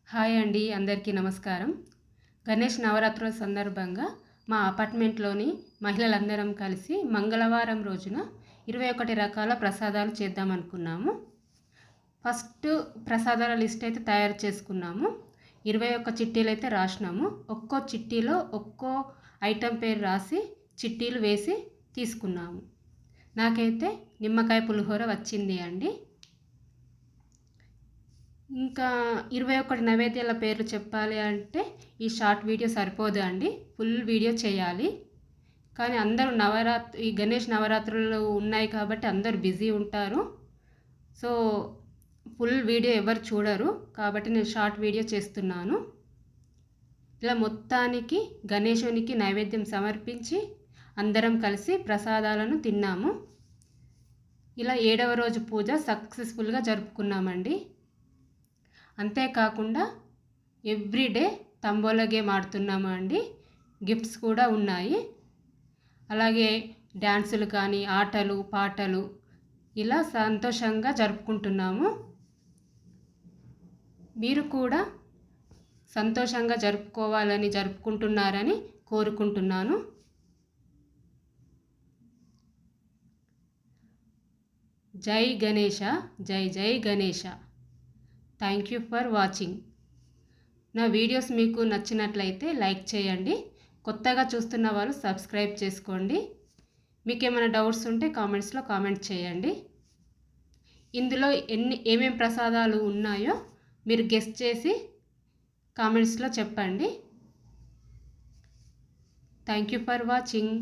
Hi అండి, అందరికీ నమస్కారం. గణేష్ నవరాత్రుల సందర్భంగా మా అపార్ట్మెంట్లోని మహిళలందరం కలిసి మంగళవారం రోజున 21 రకాల ప్రసాదాలు చేద్దామనుకున్నాము. ఫస్ట్ ప్రసాదాల లిస్ట్ అయితే తయారు చేసుకున్నాము. 21 చిట్టీలు అయితే రాసినాము. ఒక్కో చిట్టీలో ఒక్కో ఐటెం పేరు రాసి చిట్టీలు వేసి తీసుకున్నాము. నాకైతే నిమ్మకాయ పులిహోర వచ్చింది అండి. ఇంకా 21 నైవేద్యాల పేర్లు చెప్పాలి అంటే ఈ షార్ట్ వీడియో సరిపోదు అండి, ఫుల్ వీడియో చేయాలి. కానీ అందరూ ఈ గణేష్ నవరాత్రులు ఉన్నాయి కాబట్టి అందరూ బిజీ ఉంటారు. సో ఫుల్ వీడియో ఎవరు చూడరు కాబట్టి నేను షార్ట్ వీడియో చేస్తున్నాను. ఇలా మొత్తానికి గణేశునికి నైవేద్యం సమర్పించి అందరం కలిసి ప్రసాదాలను తిన్నాము. ఇలా 7వ రోజు పూజ సక్సెస్ఫుల్గా జరుపుకున్నామండి. అంతేకాకుండా ఎవ్రీడే తంబోలా గేమ్ ఆడుతున్నాము అండి. గిఫ్ట్స్ కూడా ఉన్నాయి. అలాగే డ్యాన్సులు కానీ ఆటలు పాటలు ఇలా సంతోషంగా జరుపుకుంటున్నాము. మీరు కూడా సంతోషంగా జరుపుకుంటున్నారని కోరుకుంటున్నాను. జై గణేశ, జై జై Ganesha. Thank you for watching. నా వీడియోస్ మీకు నచ్చినట్లయితే లైక్ చేయండి. కొత్తగా చూస్తున్న వాళ్ళు సబ్స్క్రైబ్ చేసుకోండి. మీకు ఏమైనా డౌట్స్ ఉంటే కామెంట్స్లో కామెంట్ చేయండి. ఇందులో ఏమేం ప్రసాదాలు ఉన్నాయో మీరు గెస్ చేసి కామెంట్స్లో చెప్పండి. Thank you for watching.